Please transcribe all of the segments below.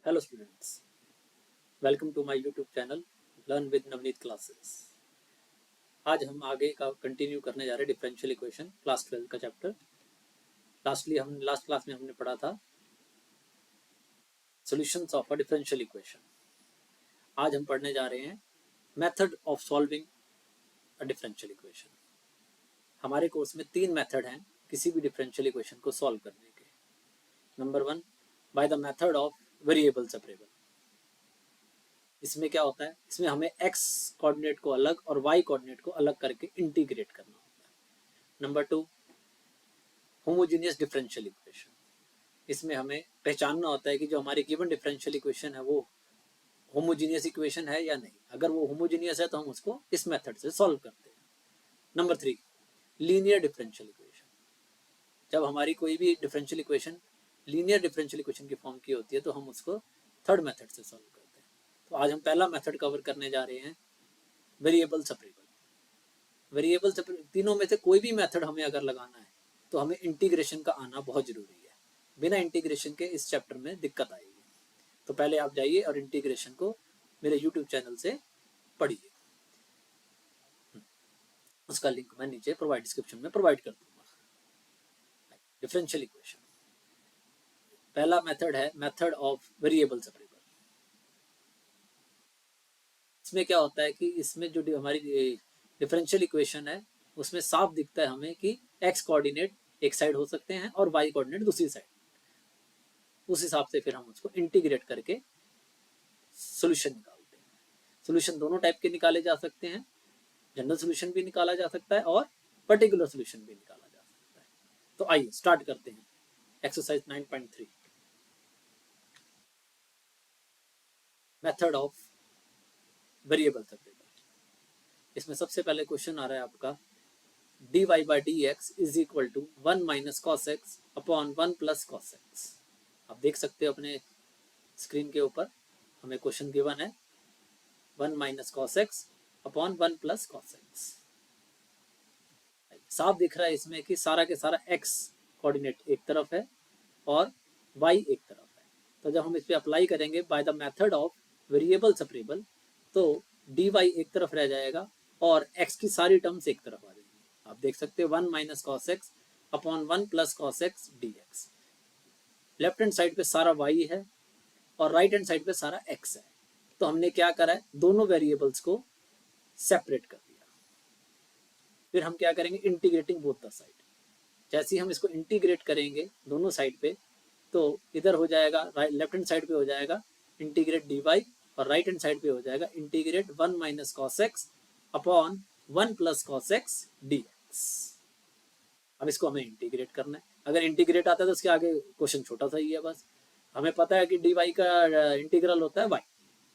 Hello students, welcome to my YouTube channel learn with Navneet classes. आज हम आगे का कंटिन्यू करने जा रहे हैं डिफरेंशियल इक्वेशन क्लास 12 का चैप्टर। लास्ट क्लास में हमने पढ़ा था solutions of a differential equation. आज हम पढ़ने जा रहे हैं method of solving a differential equation. हमारे कोर्स में 3 मेथड हैं किसी भी डिफरेंशियल इक्वेशन को सॉल्व करने के। Number 1, bye the method of variable separable. इसमें क्या होता है, इसमें हमें x कोऑर्डिनेट को अलग और y कोऑर्डिनेट को अलग करके इंटीग्रेट करना होता है। Number 2, homogeneous differential equation. इसमें हमें पहचानना होता है कि जो हमारी गिवन डिफरेंशियल इक्वेशन है वो होमोजेनियस इक्वेशन है या नहीं। अगर वो होमोजेनियस है तो हम उसको इस मेथड से सॉल्व करते हैं। Number 3, linear differential equation. जब हमारी कोई भी differential equation linear differential equation की फॉर्म की होती है तो हम उसको थर्ड मेथड से सॉल्व करते हैं। तो आज हम पहला मेथड कवर करने जा रहे हैं वेरिएबल सेपरेबल। वेरिएबल सेपरेबल तीनों में से कोई भी मेथड हमें अगर लगाना है तो हमें इंटीग्रेशन का आना बहुत जरूरी है। बिना इंटीग्रेशन के इस चैप्टर में दिक्कत आएगी। तो पहले आप जाइए और इंटीग्रेशन को मेरे यूट्यूब चैनल से पढ़िए। उसका लिंक मैं नीचे डिस्क्रिप्शन में प्रोवाइड कर दूंगा। डिफरेंशियल इक्वेशन पहला मेथड है मेथड ऑफ वेरिएबल सेपरेबल। इसमें क्या होता है कि इसमें जो हमारी डिफरेंशियल इक्वेशन है उसमें साफ दिखता है हमें कि x कोऑर्डिनेट एक साइड हो सकते हैं और y कोऑर्डिनेट दूसरी साइड। उस हिसाब से फिर हम उसको इंटीग्रेट करके सॉल्यूशन निकालते हैं। सॉल्यूशन दोनों टाइप के निकाले जा सकते हैं, जनरल सॉल्यूशन भी निकाला जा सकता है और पर्टिकुलर सॉल्यूशन भी निकाला जा सकता है। तो आइए स्टार्ट करते हैं exercise 9.3 method of variable separable. इसमें सबसे पहले क्वेश्चन आ रहा है आपका dy by dx is equal to 1 minus cos x upon 1 plus cos x. आप देख सकते हो अपने स्क्रीन के ऊपर हमें क्वेश्चन गिवन है 1 minus cos x upon 1 plus cos x. साफ दिख रहा है इसमें कि सारा के सारा x कोऑर्डिनेट एक तरफ है और y एक तरफ है। तो जब हम इस पर अप्लाई करेंगे bye the method of variable separable तो dy एक तरफ रह जाएगा और x की सारी टर्म्स एक तरफ आ जाएंगी। आप देख सकते हैं 1 minus cos x upon 1 plus cos x D x. Left hand side पे सारा y है और राइट हैंड साइड पे सारा x है। तो हमने क्या करा है, दोनों वेरिएबल्स को सेपरेट कर दिया। फिर हम क्या करेंगे, इंटीग्रेटिंग बोथ द साइड। जैसे ही हम इसको इंटीग्रेट करेंगे दोनों साइड पे तो इधर हो जाएगा, लेफ्ट हैंड साइड पे हो जाएगा इंटीग्रेट dy और राइट हैंड साइड पे हो जाएगा integrate 1 minus cos x upon 1 plus cos x D x. अब इसको हमें इंटीग्रेट करना है। अगर इंटीग्रेट आता है तो उसके आगे क्वेश्चन छोटा सा ही है, बस हमें पता है कि dy का इंटीग्रल होता है y,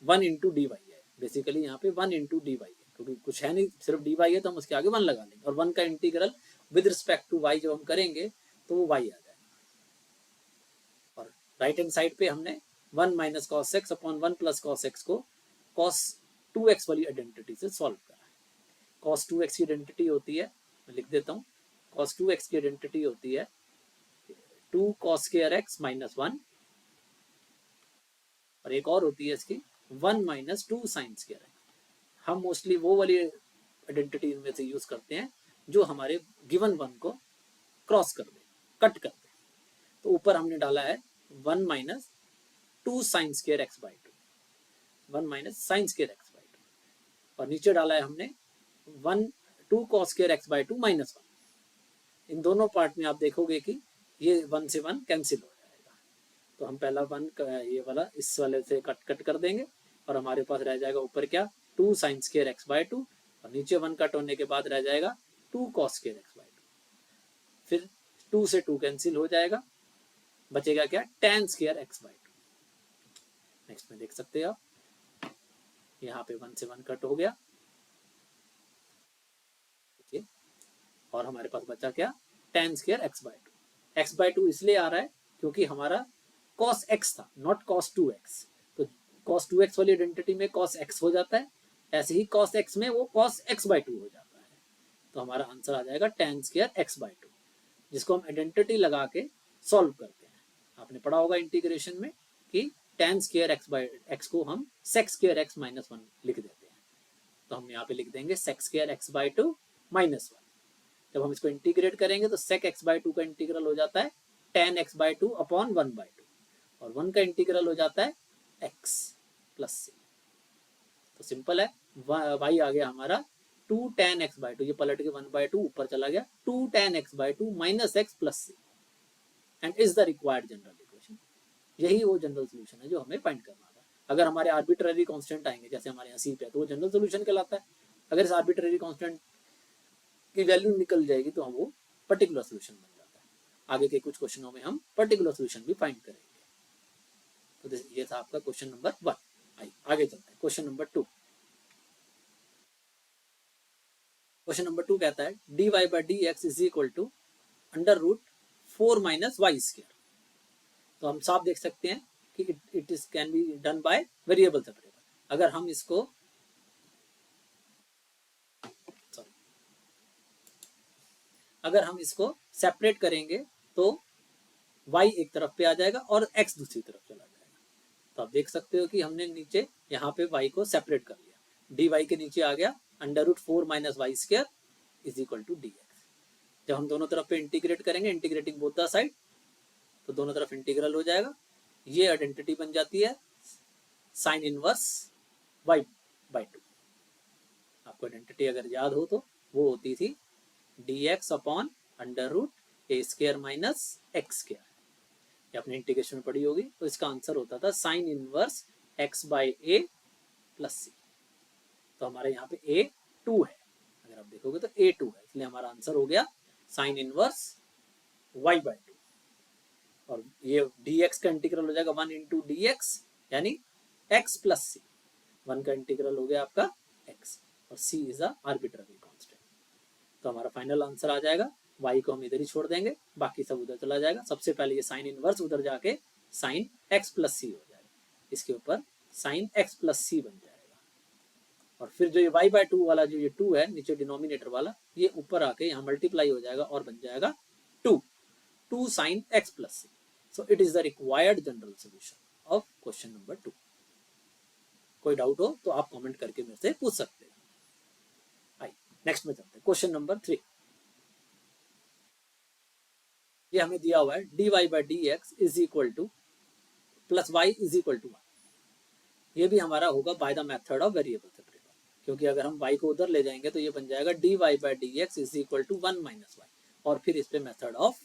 1 इंटू डी वाई है। बेसिकली यहाँ पे 1 इंटू डी वाई है, क्योंकि कुछ है नहीं, सिर्फ dy है तो हम उसके आगे 1 लगा लेंगे और 1 का integral with respect to y जब हम करेंगे तो वो y आ जाएगा। और राइट हैंड साइड पे हमने 1 minus cos x upon 1 plus cos x को कॉस 2x वाली आइडेंटिटी से सॉल्व करा है। कॉस 2x की आइडेंटिटी होती है, मैं लिख देता हूँ, कॉस 2x की आइडेंटिटी होती है 2 कॉस स्क्वायर एक्स माइनस 1 और एक और होती है इसकी 1 माइनस 2 साइन स्क्वायर एक्स। हम मोस्टली वो वाली आइडेंटिटी इनमें से यूज करते हैं जो हमारे गिवन 1 को क्रॉस कर दे, कट कर दे। तो ऊपर हमने डाला है 1 minus 2 sine square x by 2, 1 minus sine square x by 2 और नीचे डाला है हमने 2 cos square x by 2 minus 1। इन दोनों पार्ट में आप देखोगे कि ये 1 से 1 कैंसिल हो जाएगा। तो हम पहला 1 ये वाला इस वाले से कट कर देंगे और हमारे पास रह जाएगा ऊपर क्या 2 साइन स्क्वायर एक्स बाई 2 और नीचे 1 कट होने के बाद रह जाएगा 2 कॉस स्क्वायर एक्स बाई 2। फिर 2 से 2 कैंसिल हो जाएगा, बचेगा क्या tan square x by 2। Next में देख सकते हैं आप यहाँ पे 1 से 1 कट हो गया, ठीक, और हमारे पास बचा क्या tan square x by 2। X by 2 इसलिए आ रहा है क्योंकि हमारा cos x था, नॉट cos 2x। तो cos 2x वाली आइडेंटिटी में cos x हो जाता है, ऐसे ही cos x में वो cos x बाई 2 हो जाता है। तो हमारा आंसर आ जाएगा tan स्क्वायर एक्स बाई 2, जिसको हम आइडेंटिटी लगा के सॉल्व करते हैं। आपने पढ़ा होगा इंटीग्रेशन में कि tan square x by x को हम sec स्क्वायर एक्स माइनस 1 लिख देते हैं। तो हम यहाँ पे लिख देंगे sec square x by 2 minus 1। जब हम इसको इंटीग्रेट करेंगे तो sec x बाई 2 का इंटीग्रल हो जाता है tan x by 2 upon 1 by 2 और 1 का इंटीग्रल हो जाता है x प्लस c। तो सिंपल है, y आ गया हमारा 2 tan x बाई 2, ये पलट के 1 बाई 2 ऊपर चला गया, 2 tan x by 2 minus x plus c and is the required general equation. यही वो जनरल सोल्यूशन है जो हमें फाइंड करना था। अगर हमारे आर्बिट्ररी कांस्टेंट आएंगे जैसे हमारे यहाँ सी पे, तो वो जनरल सोल्यूशन कहलाता है। अगर इस आर्बिट्ररी कांस्टेंट की वैल्यू निकल जाएगी तो हम वो पर्टिकुलर सोल्यूशन बन जाता है। आगे के कुछ क्वेश्चनों में हम पर्टिकुलर सोल्यूशन भी फाइंड करेंगे। तो ये था आपका क्वेश्चन नंबर 1। आइए आगे चलते हैं क्वेश्चन नंबर 2। क्वेश्चन नंबर 2 कहता है dy by dx is equal to under root 4 minus y square. तो हम साफ देख सकते हैं कि it is can be done by variable separable. अगर हम इसको सेपरेट करेंगे तो y एक तरफ पे आ जाएगा और x दूसरी तरफ चला जाएगा। तो आप देख सकते हो कि हमने नीचे यहाँ पे y को सेपरेट कर लिया, dy के नीचे आ गया under root 4 minus y square is equal to dx। जब हम दोनों तरफ पे इंटीग्रेट करेंगे, इंटीग्रेटिंग बोथ द साइड, तो दोनों तरफ इंटीग्रल हो जाएगा। ये आइडेंटिटी बन जाती है साइन इनवर्स y बाई 2। आपको आइडेंटिटी अगर याद हो तो वो होती थी dx अपॉन अंडर रूट ए स्क्वायर माइनस एक्स स्क्वायर। ये आपने इंटीग्रेशन में पढ़ी होगी। तो इसका आंसर होता था sine inverse x by a plus c. तो हमारे यहाँ पे a 2 है, अगर आप देखोगे तो a 2 है, इसलिए हमारा आंसर हो गया साइन इनवर्स y बाई 2। और ये dx का इंटीग्रल हो जाएगा 1 इंटू डी एक्स यानी x प्लस सी। 1 का इंटीग्रल हो गया आपका x और c is a arbitrary constant. तो हमारा फाइनल आंसर आ जाएगा, y को हम इधर ही छोड़ देंगे, बाकी सब उधर चला जाएगा। सबसे पहले ये साइन इनवर्स उधर जाके साइन x प्लस सी हो जाएगा, इसके ऊपर साइन x प्लस सी बन जाएगा। और फिर जो ये y बाई 2 वाला जो ये 2 है नीचे डिनोमिनेटर वाला, ये ऊपर आके यहाँ मल्टीप्लाई हो जाएगा और बन जाएगा 2 sine x plus c. So it is the required general solution of question number 2। कोई डाउट हो तो आप कमेंट करके मेरे से पूछ सकते हैं। आइए नेक्स्ट में चलते हैं, क्वेश्चन नंबर 3। ये हमें दिया हुआ है dy by d x is equal to plus y is equal to 1। ये भी हमारा होगा by the method of variable separable, क्योंकि अगर हम y को उधर ले जाएंगे तो ये बन जाएगा dy by d x is equal to 1 minus y, और फिर इस पे मेथड ऑफ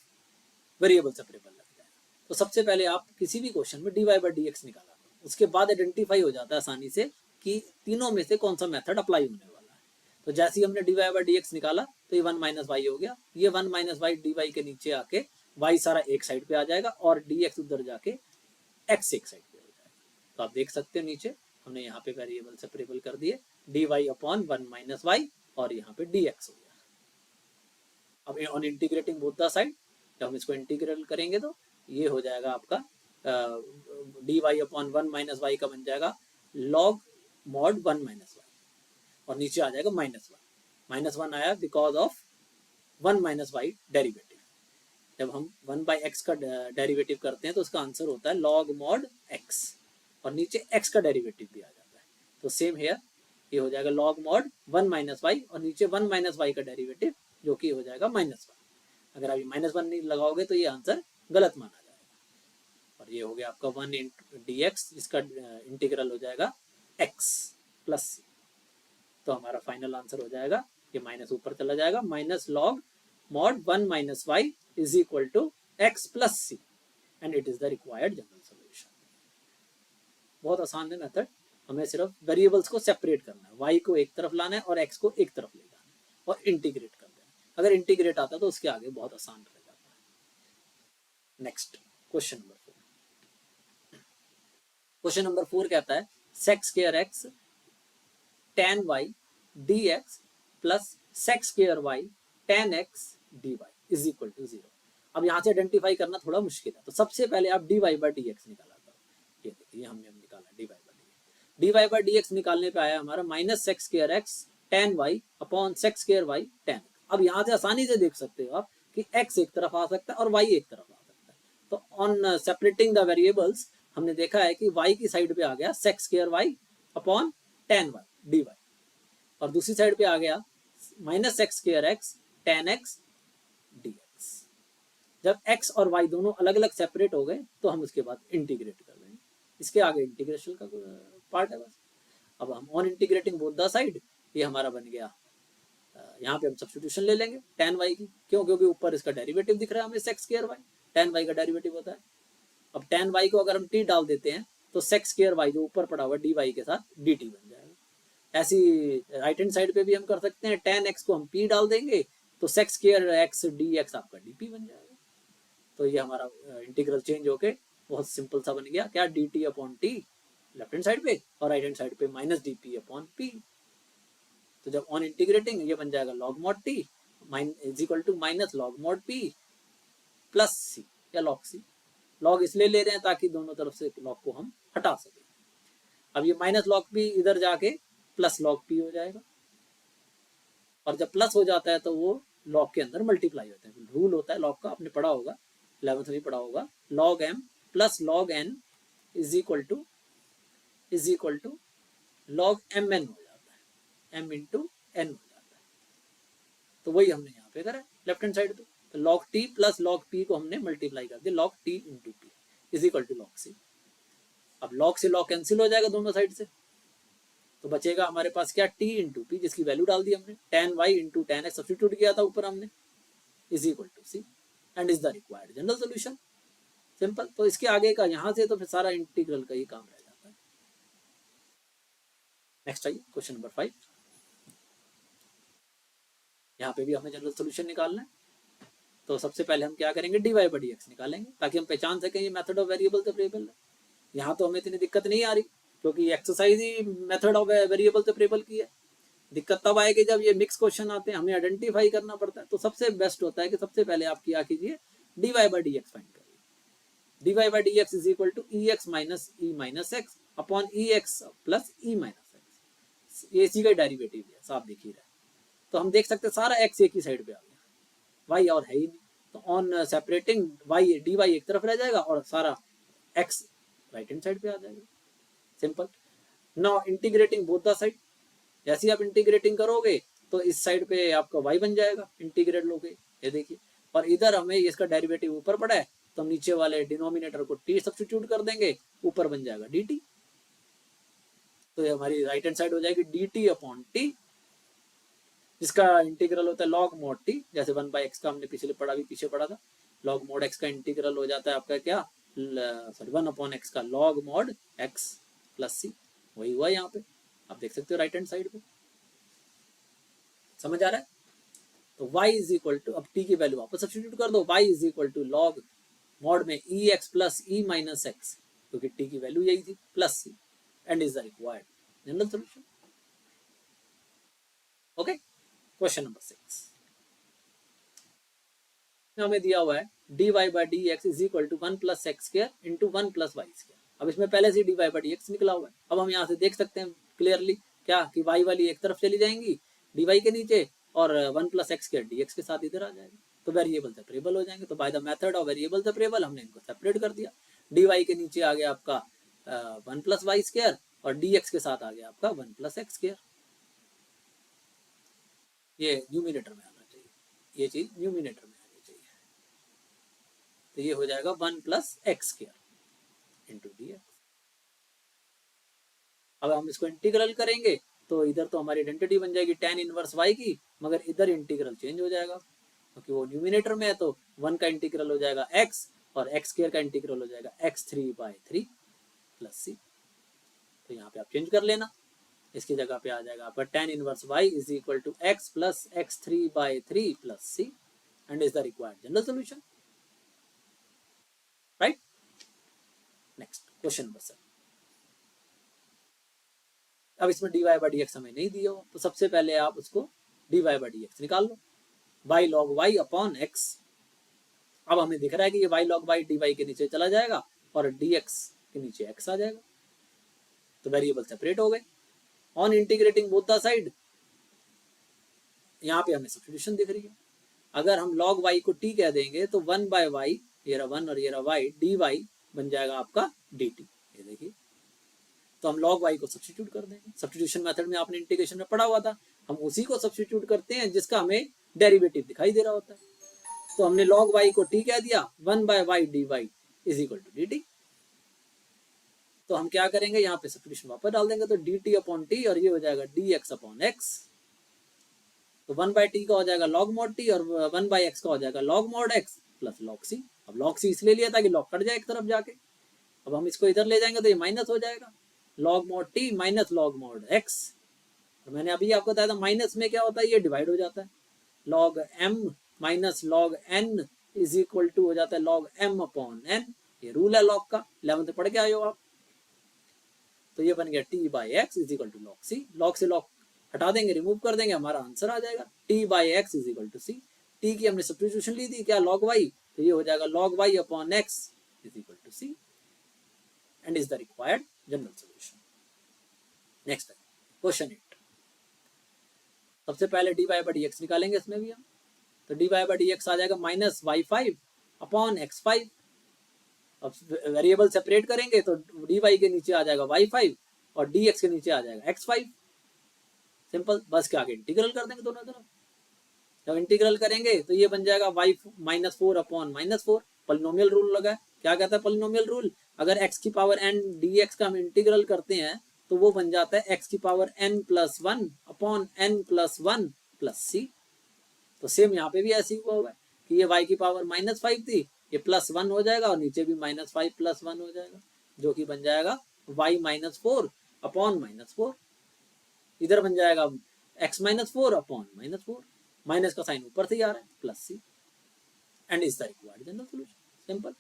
वेरिएबल सेपरेबल लग जाएगा। तो सबसे पहले आप किसी भी क्वेश्चन में dy बाई डी एक्स निकाला, उसके बाद आइडेंटिफाई हो जाता है आसानी से कि तीनों में से कौन सा मेथड अप्लाई होने वाला है। तो जैसे ही हमने dy बाई डी एक्स निकाला तो ये 1 माइनस वाई हो गया, ये 1 माइनस वाई dy के नीचे आके y सारा एक साइड पे आ जाएगा और dx उधर जाके x एक साइड पे हो जाएगा। तो आप देख सकते हो नीचे हमने यहाँ पे वेरिएबल सेपरेबल कर दिए, dy अपॉन 1 माइनस वाई और यहाँ पे dx हो गया। अब on integrating both the side, जब हम इसको इंटीग्रेट करेंगे तो ये हो जाएगा आपका dy अपॉन 1 माइनस वाई का बन जाएगा लॉग मॉड 1 माइनस वाई, और नीचे आ जाएगा माइनस 1। माइनस 1 आया because of 1 minus y derivative. जब हम 1 बाई एक्स का डेरिवेटिव करते हैं तो उसका आंसर होता है लॉग मॉड x, और नीचे x का डेरिवेटिव भी आ जाता है। तो सेम हेयर ये हो जाएगा लॉग मॉड 1 माइनस वाई और नीचे 1 माइनस वाई का डेरिवेटिव जो कि हो जाएगा माइनस 1। अगर आप ये माइनस 1 नहीं लगाओगे तो ये आंसर गलत माना जाएगा। और ये हो गया आपका 1 इंटू डी एक्स, जिसका इंटीग्रल हो जाएगा x प्लस सी। तो हमारा फाइनल आंसर हो जाएगा, ये माइनस ऊपर चला जाएगा, minus log mod 1 minus y is equal to x plus c and it is the required general solution. बहुत आसान है मेथड, हमें सिर्फ वेरिएबल्स को सेपरेट करना है, y को एक तरफ लाना है और x को एक तरफ ले जाना है और इंटीग्रेट कर देना है। अगर इंटीग्रेट आता तो उसके आगे बहुत आसान रह जाता है। Next question number 4। Question number 4 कहता है sec square x tan y dx plus sec square y tan x dy is equal to 0। अब यहाँ से आइडेंटिफाई करना थोड़ा मुश्किल है, तो सबसे पहले आप dy बाई डी एक्स निकाला करो। ये देखिए हमने निकाला dy बाई डी एक्स निकालने पे आया हमारा minus sex square x tan y upon sex square y tan x। अब यहाँ से आसानी से देख सकते हो आप कि x एक तरफ आ सकता है और y एक तरफ आ सकता है। तो ऑन सेपरेटिंग द वेरिएबल्स हमने देखा है कि y की साइड पे आ गया sec square y upon tan y dy, और दूसरी साइड पे आ गया minus sex square x tan x dx। जब x और y दोनों अलग अलग सेपरेट हो गए तो हम उसके बाद इंटीग्रेट कर देंगे, इसके आगे इंटीग्रेशन का पार्ट है बस। अब हम on integrating both the side, ये हमारा बन गया, यहाँ पे हम सब्स्टिट्यूशन ले लेंगे tan y की, क्यों, क्योंकि ऊपर इसका डेरिवेटिव दिख रहा है हमें sec square y, tan y का डेरिवेटिव होता है। अब tan y को अगर हम t डाल देते हैं तो sec स्क्वायर y जो ऊपर पड़ा हुआ dy के साथ dt बन जाएगा। ऐसी राइट हैंड साइड पे भी हम कर सकते हैं, tan x को हम p डाल देंगे तो sec स्क्वायर x dx आपका dp बन जाएगा। तो ये हमारा इंटीग्रल चेंज होके बहुत सिंपल सा बन गया, क्या, dt upon t left hand side पे और राइट हैंड साइड पे माइनस dp अपॉन p। तो जब ऑन इंटीग्रेटिंग ये बन जाएगा log mod t is equal to minus log mod p plus c या log c। log इसलिए ले रहे हैं ताकि दोनों तरफ से log को हम हटा सकें। अब ये माइनस log p इधर जाके प्लस log p हो जाएगा, और जब प्लस हो जाता है तो वो log के अंदर मल्टीप्लाई होता है। रूल होता है log का, आपने पढ़ा होगा 11th में पढ़ा होगा, log m plus log n is equal to log mn हो जाता है, m इंटू n हो जाता है। तो वही हमने यहाँ पे करा लेफ्ट हैंड साइड पे, तो log t plus log p को हमने मल्टीप्लाई कर दिया log t into p is equal to log c। अब log से log कैंसिल हो जाएगा दोनों साइड से, तो बचेगा हमारे पास क्या, t इंटू p जिसकी वैल्यू डाल दी हमने, tan y into tan x substitute किया था ऊपर हमने, is equal to c and is the required general solution. Simple. तो इसके आगे का यहाँ से तो फिर सारा इंटीग्रल का ही काम रह जाता है। नेक्स्ट आइए क्वेश्चन नंबर 5। यहाँ पे भी हमें जनरल सोल्यूशन निकालना है, तो सबसे पहले हम क्या करेंगे, dy बाई डी एक्स निकालेंगे ताकि हम पहचान सकें ये मेथड ऑफ वेरिएबल सेपरेबल है। यहाँ तो हमें इतनी दिक्कत नहीं आ रही क्योंकि exercise he method of variable separable की है। दिक्कत तब आएगी जब ये मिक्स क्वेश्चन आते हैं, हमें आइडेंटिफाई करना पड़ता है। तो सबसे बेस्ट होता है कि सबसे पहले आप क्या कीजिए, dy by d x find करिए। dy by d x is equal to e x minus x upon e x plus e minus x, ये इसी का डेरिवेटिव है, साफ दिख ही रहा है। तो हम देख सकते हैं सारा x एक ही साइड पे आ गया, y और है ही नहीं, तो ऑन सेपरेटिंग y dy एक तरफ रह जाएगा और सारा x राइट हैंड साइड पे आ जाएगा। Simple. Now integrating both the side, जैसे ही आप इंटीग्रेटिंग करोगे तो इस साइड पे आपका y बन जाएगा, इंटीग्रेट लोगे, ये देखिए, और इधर हमें इसका डेरिवेटिव ऊपर पड़ा है तो हम नीचे वाले डिनोमिनेटर को t सब्स्टिट्यूट कर देंगे, ऊपर बन जाएगा dt। तो ये हमारी राइट हैंड साइड हो जाएगी dt अपॉन t, जिसका इंटीग्रल होता है log mod t, जैसे 1/x का हमने पिछले पढ़ा भी पीछे पढ़ा था, log mod x का इंटीग्रल हो जाता है आपका क्या, सॉरी 1/x का log mod x plus c, वही हुआ यहाँ पे, आप देख सकते हो राइट हैंड साइड पे। समझ आ रहा है? तो y इज इक्वल टू, अब t की वैल्यू वापस सब्स्टिट्यूट कर दो, y is equal to log mod में e x plus e minus x, क्योंकि t की वैल्यू यही थी, plus c and is the required general solution. Okay, question number 6 हमें दिया हुआ है dy by d x is equal to 1 plus x square into 1 plus y square. अब इसमें पहले से dy बाई डी एक्स निकला हुआ है। अब हम यहाँ से देख सकते हैं क्लियरली क्या, कि y वाली एक तरफ चली जाएंगी dy के नीचे, और 1 प्लस एक्स स्क्वायर dx के साथ इधर आ जाएगा, तो वेरिएबल सेपरेबल हो जाएंगे। तो by the method of variable separable हमने इनको सेपरेट कर दिया। dy के नीचे आ गया आपका 1 प्लस वाई स्क्वायर, और dx के साथ आ गया आपका 1 प्लस एक्स स्क्वायर। ये न्यूमिनेटर में आना चाहिए, ये चीज न्यूमिनेटर में आनी चाहिए, तो ये हो जाएगा 1 plus x square into D x. अब हम इसको इंटीग्रल करेंगे तो इधर तो हमारी आइडेंटिटी बन जाएगी tan इनवर्स y की, मगर इधर इंटीग्रल चेंज हो जाएगा क्योंकि वो न्यूमिनेटर में है, तो 1 का इंटीग्रल हो जाएगा x और x स्क्वायर का इंटीग्रल हो जाएगा x3/3 प्लस c। तो यहाँ पे आप चेंज कर लेना, इसकी जगह पे आ जाएगा आपका tan inverse y is equal to x plus x3/3 plus c and is the required general solution. Right, next question number 7। अब इसमें dy बाई डी एक्स हमें नहीं दिया हो, तो सबसे पहले आप उसको dy बाई डी एक्स निकाल लो, y log y upon x। अब हमें दिख रहा है कि ये y log y dy के नीचे चला जाएगा और dx के नीचे x आ जाएगा, तो वेरिएबल सेपरेट हो गए। On integrating both the side, यहाँ पे हमें सब्स्टिट्यूशन दिख रही है। अगर हम log y को t कह देंगे तो 1 बाय y, ये रहा 1 और ये रहा y, dy बन जाएगा आपका dt। ये देखिए, तो हम log y को सब्स्टिट्यूट कर देंगे। सब्स्टिट्यूशन मेथड में आपने इंटीग्रेशन में पढ़ा हुआ था, हम उसी को सब्स्टिट्यूट करते हैं जिसका हमें डेरिवेटिव दिखाई दे रहा होता है। तो हमने log y को t कह दिया, 1/y dy is equal to dt। तो हम क्या करेंगे, यहाँ पे सब्स्टिट्यूशन वापस डाल देंगे, तो dt अपॉन टी, और ये हो जाएगा dx अपॉन x। तो 1/t का हो जाएगा log mod t, और 1/x का हो जाएगा log mod x plus log c। अब log c इसलिए लिया था कि log कट जाए एक तरफ जाके, अब हम इसको इधर ले जाएंगे तो ये माइनस हो जाएगा, log mod t minus log mod x। और मैंने अभी आपको बताया था माइनस में क्या होता है, ये डिवाइड हो जाता है, log m minus log n is equal to हो जाता है log m अपॉन n। ये रूल है log का, 11th में पढ़ के आए हो आप। तो ये बन गया t by x is equal to log c। log से log हटा देंगे, रिमूव कर देंगे, हमारा आंसर आ जाएगा t by x is equal to c। t की हमने सब्स्टिट्यूशन ली थी क्या, log y, तो ये हो जाएगा log y upon x is equal to c and is the required general solution. Next question 8। सबसे पहले dy बाई dx निकालेंगे इसमें भी हम, तो dy बाई dx आ जाएगा माइनस y5 अपॉन x5। अब वेरिएबल सेपरेट करेंगे तो dy के नीचे आ जाएगा y5 और dx के नीचे आ जाएगा x5। सिंपल, बस के आगे इंटीग्रल कर देंगे दोनों तरफ। जब इंटीग्रल करेंगे तो ये बन जाएगा y minus 4 upon minus 4। Polynomial rule लगा है, क्या कहता है पॉलिनोमियल रूल, अगर x की पावर n dx का हम इंटीग्रल करते हैं तो वो बन जाता है x की power n plus 1 upon n plus 1 plus c। तो सेम यहाँ पे भी ऐसे ही हुआ हुआ है कि ये y की पावर माइनस 5 थी, ये प्लस 1 हो जाएगा, और नीचे भी माइनस 5 प्लस 1 हो जाएगा, जो कि बन जाएगा y माइनस 4 अपॉन माइनस 4। इधर बन जाएगा x minus 4 upon minus 4, minus का साइन ऊपर से ही आ रहा है, plus c and is the required general solution. Simple,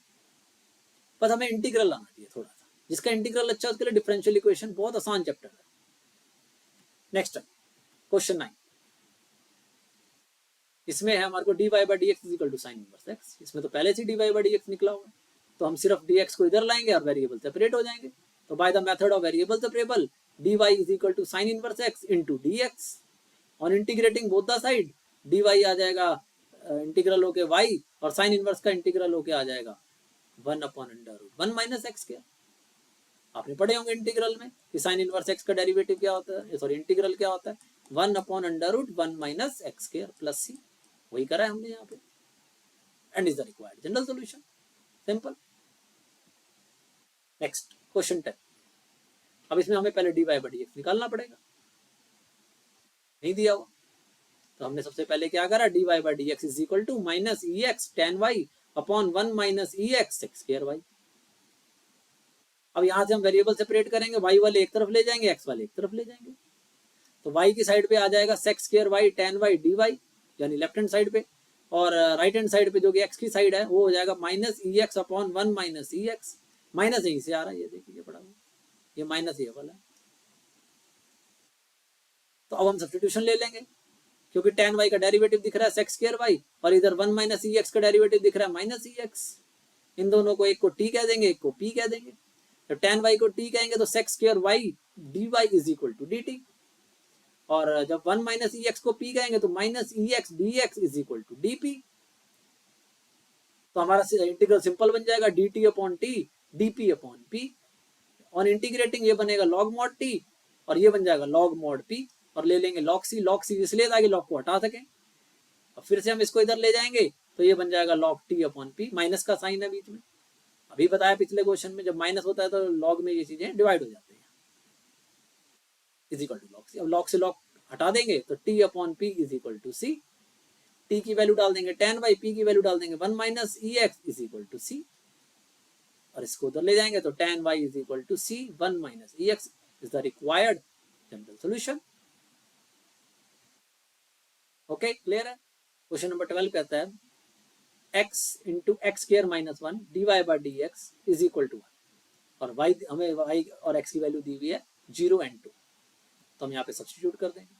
बस हमें इंटीग्रल आना चाहिए थोड़ा सा, जिसका इंटीग्रल अच्छा उसके लिए डिफरेंशियल इक्वेशन बहुत आसान चैप्टर है। Next question 9। इसमें है हमारे को dy by dx is equal to sine inverse x। इसमें तो पहले से dy बाई dx निकला हुआ है, तो हम सिर्फ dx को इधर लाएंगे और वेरिएबल सेपरेट हो जाएंगे। तो by the method of variable separable dy is equal to sine inverse x into dx। On integrating both the side dy आ जाएगा इंटीग्रल होके y, और साइन इनवर्स का इंटीग्रल होके आ जाएगा 1 upon under root 1 minus x. क्या आपने पढ़े होंगे इंटीग्रल में कि साइन इनवर्स x का डेरिवेटिव क्या होता है, सॉरी इंटीग्रल क्या होता है, 1 upon under root 1 minus x square plus c। वही करा है हमने यहाँ पे and is the required general solution. Simple. Next question 10। अब इसमें हमें पहले dy बाई dx निकालना पड़ेगा, नहीं दिया हुआ, तो हमने सबसे पहले क्या करा, dy by dx is equal to minus ex tan y upon 1 minus ex sec square y। अब यहाँ से हम वेरिएबल सेपरेट करेंगे, y वाले एक तरफ ले जाएंगे, x वाले एक तरफ ले जाएंगे, तो y की साइड पे आ जाएगा sec square y tan y dy यानी लेफ्ट हैंड साइड पे, और राइट हैंड साइड पे जो कि x की साइड है वो हो जाएगा minus ex upon 1 minus ex। Minus यहीं से आ रहा है, ये देखिए पड़ा हुआ, ये माइनस ये वाला है। तो अब हम सब्स्टिट्यूशन ले लेंगे, क्योंकि tan y का डेरिवेटिव दिख रहा है सेक स्क्वायर y, और इधर 1 माइनस ex का डेरिवेटिव दिख रहा है माइनस ex। इन दोनों को, एक को t कह देंगे, एक को p कह देंगे। तो tan y को t कहेंगे तो sec square y dy is equal to dt, और जब 1 माइनस ex को p कहेंगे तो minus ex dx is equal to dp। तो हमारा इंटीग्रल सिंपल बन जाएगा dt upon t dp upon p। और इंटीग्रेटिंग ये बनेगा log mod t, और ये बन जाएगा log mod p, और ले लेंगे log c। log c इसलिए ताकि log को हटा सकें। अब फिर से हम इसको इधर ले जाएंगे तो ये बन जाएगा log t upon p, minus का साइन है बीच में, अभी बताया पिछले क्वेश्चन में, जब माइनस होता है तो log में ये चीजें डिवाइड हो जाती हैं, is equal to log c। अब log से log हटा देंगे तो t upon p is equal to c। t की वैल्यू डाल देंगे tan y, p की वैल्यू डाल देंगे 1 minus ex is equal to c, और इसको उधर ले जाएंगे तो tan y is equal to c 1 minus ex is the required general solution. Okay, clear है। क्वेश्चन नंबर 12 कहता है x into x square minus 1 dy by dx is equal to 1, और y हमें y और x की value दी हुई है 0 and 2, तो हम यहाँ पे सब्स्टिट्यूट कर देंगे।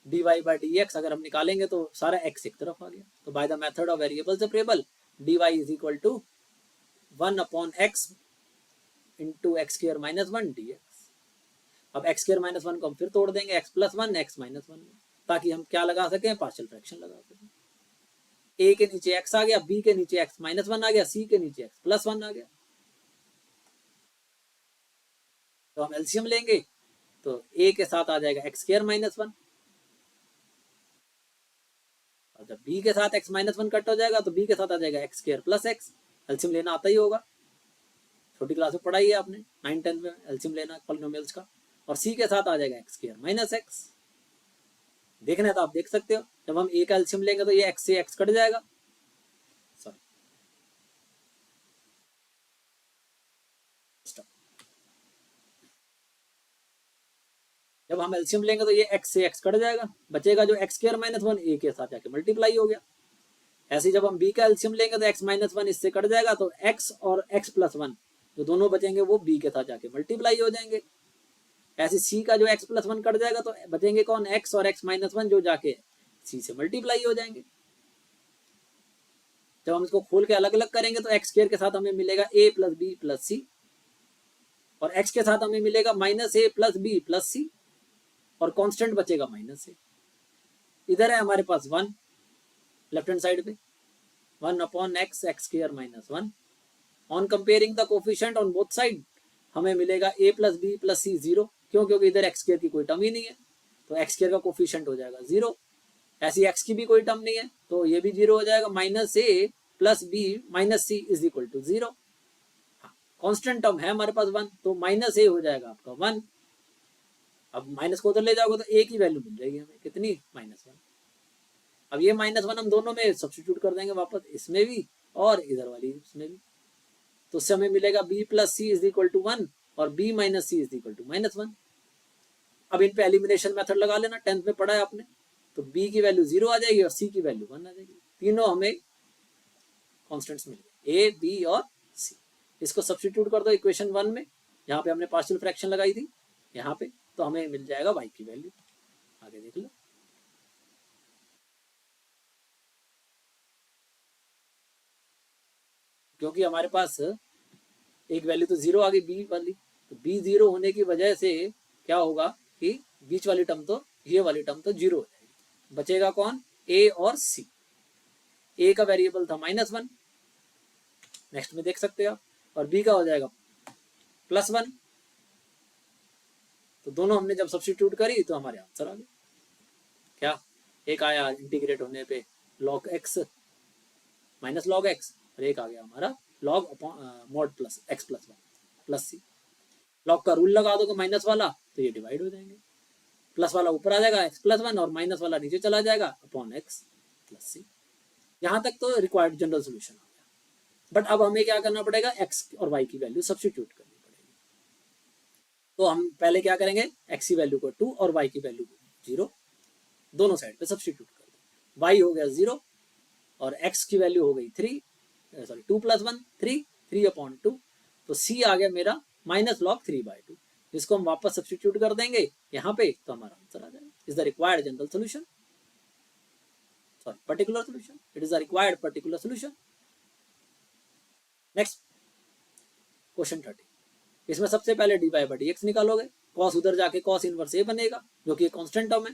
dy बाई dx अगर हम निकालेंगे तो सारा x एक तरफ आ गया, तो by the method of variable separable dy is equal to 1 upon x into x square minus 1 dx। अब एक्स स्क्वायर माइनस 1 को हम फिर तोड़ देंगे x प्लस 1 x माइनस 1 में, ताकि हम क्या लगा सकें, पार्शियल फ्रैक्शन लगा सकें। a के नीचे x आ गया, b के नीचे x माइनस 1 आ गया, c के नीचे x प्लस 1 आ गया। तो हम एलसीएम लेंगे तो a के साथ आ जाएगा एक्स स्क्वायर माइनस वन, और जब b के साथ x माइनस वन कट हो जाएगा तो b के साथ आ जाएगा x square plus x. LCM लेना आता ही होगा, छोटी क्लास में पढ़ाई है आपने, 9-10 में एलसीएम लेना पॉलिनोमियल्स का। और c के साथ आ जाएगा एक्स स्क्वायर माइनस एक्स। देखना है तो आप देख सकते हो, जब हम a का एलसीएम लेंगे तो ये x से x कट जाएगा, सॉरी जब हम एलसीएम लेंगे तो ये x से x कट जाएगा, बचेगा जो x square minus one, a के साथ जाके मल्टीप्लाई हो गया। ऐसे जब हम b का एलसीएम लेंगे तो x माइनस वन इससे कट जाएगा, तो x और x प्लस वन जो दोनों बचेंगे वो b के साथ जाके मल्टीप्लाई हो जाएंगे। ऐसे c का जो x प्लस वन कट जाएगा तो बचेंगे कौन, x और x माइनस वन जो जाके c से मल्टीप्लाई हो जाएंगे। जब हम इसको खोल के अलग अलग करेंगे तो एक्स स्क्वायर के साथ हमें मिलेगा a plus b plus c, और x के साथ हमें मिलेगा minus a plus b plus c, और कांस्टेंट बचेगा माइनस ए। इधर है हमारे पास वन, लेफ्ट हैंड साइड पे 1 upon x x square minus one. On comparing the coefficient on both side हमें मिलेगा a plus b plus c zero, क्यों, क्योंकि इधर एक्स स्क्वायर की कोई टर्म ही नहीं है, तो एक्स स्क्वायर का कोफिशिएंट हो जाएगा जीरो। ऐसी x की भी कोई टर्म नहीं है तो ये भी जीरो हो जाएगा, minus a plus b minus c is equal to zero. Constant term है हमारे पास वन, तो माइनस a हो जाएगा आपका वन। अब माइनस को उधर ले जाओगे तो a की वैल्यू मिल जाएगी हमें कितनी, माइनस वन। अब ये माइनस वन हम दोनों में सब्स्टिट्यूट कर देंगे वापस, इसमें भी और इधर वाली इसमें भी, तो उससे हमें मिलेगा b plus c is equal to one और b minus c is equal to minus one. अब इन पे एलिमिनेशन मेथड लगा लेना, 10th में पढ़ा है आपने, तो b की वैल्यू जीरो आ जाएगी और c की वैल्यू वन आ जाएगी। तीनों हमें कॉन्स्टेंट्स मिल गए, a b और c। इसको सब्स्टिट्यूट कर दो इक्वेशन वन में, यहाँ पे हमने पार्शियल फ्रैक्शन लगाई थी यहाँ पे, तो हमें मिल जाएगा y की वैल्यू। आगे देख लो, क्योंकि हमारे पास एक वैल्यू तो जीरो आ गई b वाली, तो b जीरो होने की वजह से क्या होगा कि बीच वाली टर्म तो, ये वाली टर्म तो जीरो हो जाएगी। बचेगा कौन, a और c। a का वेरिएबल था माइनस वन, नेक्स्ट में देख सकते हो आप, और b का हो जाएगा प्लस वन। तो दोनों हमने जब सब्स्टिट्यूट करी तो हमारे आंसर आ गए। क्या, एक आया इंटीग्रेट होने पे log x minus log x, और एक आ गया हमारा log mod plus x plus one plus c. Log का रूल लगा दोगे माइनस वाला तो ये डिवाइड हो जाएंगे, प्लस वाला ऊपर आ जाएगा x प्लस वन और माइनस वाला नीचे चला जाएगा अपॉन x प्लस सी। यहाँ तक तो रिक्वायर्ड जनरल सोल्यूशन आ गया। बट अब हमें क्या करना पड़ेगा, x और y की वैल्यू सब्स्टिट्यूट करनी पड़ेगी। तो हम पहले क्या करेंगे, x की वैल्यू को 2 और y की वैल्यू को 0 दोनों साइड पे सब्स्टिट्यूट कर दो। y हो गया 0 और x की वैल्यू हो गई 3, सॉरी 2 प्लस वन 3 अपॉन 2, तो c आ गया मेरा माइनस लॉग 3/2, जिसको हम वापस सब्स्टिट्यूट कर देंगे यहाँ पे तो हमारा आंसर आ जाएगा। Is the required general solution, sorry particular solution, it is the required particular solution. Next question 30, इसमें सबसे पहले dy/dx निकालोगे, cos उधर जाके cos इनवर्स a बनेगा जो कि कांस्टेंट टर्म है।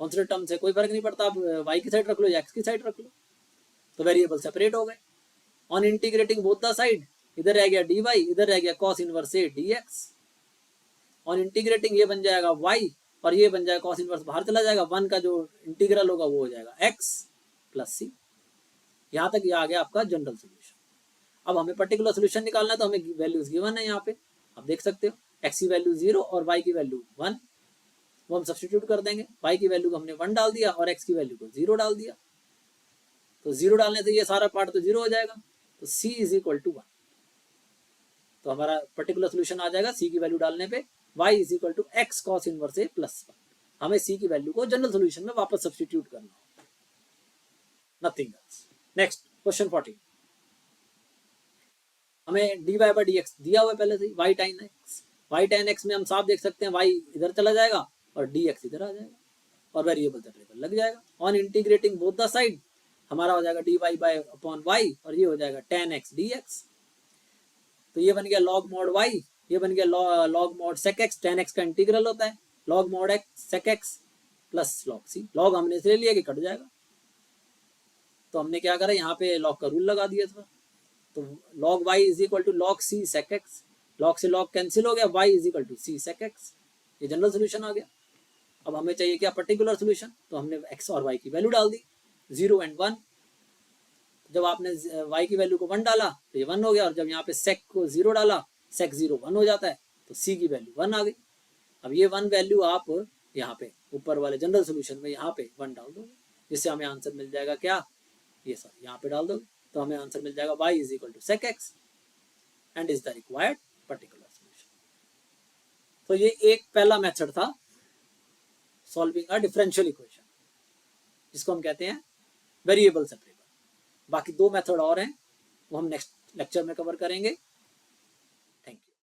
कांस्टेंट टर्म से कोई फर्क नहीं पड़ता, आप y की साइड रख लो या x की साइड रख लो, तो वेरिएबल सेपरेट हो गए। On integrating both the side, इधर रह गया dy, इधर रह गया cos inverse a dx। On integrating ये बन जाएगा y और ये बन जाएगा cos इनवर्स बाहर चला जाएगा, वन का जो इंटीग्रल होगा वो हो जाएगा x प्लस c। यहाँ तक ये आ गया आपका जनरल सोल्यूशन। अब हमें पर्टिकुलर सोल्यूशन निकालना है, तो हमें वैल्यूज गिवन है यहाँ पे, आप देख सकते हो x की वैल्यू 0 और y की वैल्यू 1, वो हम सब्स्टिट्यूट कर देंगे। y की वैल्यू को हमने 1 डाल दिया और x की वैल्यू को 0 डाल दिया, तो 0 डालने से ये सारा पार्ट तो 0 हो जाएगा, तो c इज इक्वल टू 1। तो हमारा पर्टिकुलर सोल्यूशन आ जाएगा c की वैल्यू डालने पे y is equal to x cos inverse a plus 1। हमें c की वैल्यू को जनरल सोल्यूशन में वापस सब्स्टिट्यूट करना होगा, नथिंग एल्स। नेक्स्ट क्वेश्चन 40, हमें dy/dx दिया हुआ है पहले से, y tan x। y tan x में हम साफ देख सकते हैं y इधर चला जाएगा और dx इधर आ जाएगा और वेरिएबल सेपरेबल लग जाएगा। On integrating both the side हमारा हो जाएगा dy/y और ये हो जाएगा tan x dx। तो ये बन गया log mod y, ये बन गया log mod sec x, tan x का इंटीग्रल होता है, log mod x sec x plus log c। log हमने इसलिए लिया कि कट जाएगा, तो हमने क्या करा यहाँ पे log का रूल लगा दिया था, तो log y is equal to log c sec x। Log से लॉग कैंसिल हो गया, y is equal to c sec x, ये जनरल सोल्यूशन आ गया। अब हमें चाहिए क्या, पर्टिकुलर सोल्यूशन, तो हमने x और y की वैल्यू डाल दी 0 एंड 1। जब आपने y की वैल्यू को 1 डाला तो ये 1 हो गया, और जब यहाँ पे sec को 0 डाला, sec 0 1 हो जाता है, तो c की वैल्यू 1 आ गई। अब ये 1 वैल्यू आप यहाँ पे ऊपर वाले जनरल सोल्यूशन में यहाँ पे 1 डाल दोगे, जिससे हमें आंसर मिल जाएगा क्या, ये सर यहाँ पे डाल दोगे तो हमें आंसर मिल जाएगा y is equal to sec x and is the required particular solution. तो ये एक पहला मेथड था सॉल्विंग अ डिफरेंशियल इक्वेशन, जिसको हम कहते हैं वेरिएबल सेपरेबल। बाकी 2 मेथड और हैं, वो हम नेक्स्ट लेक्चर में कवर करेंगे।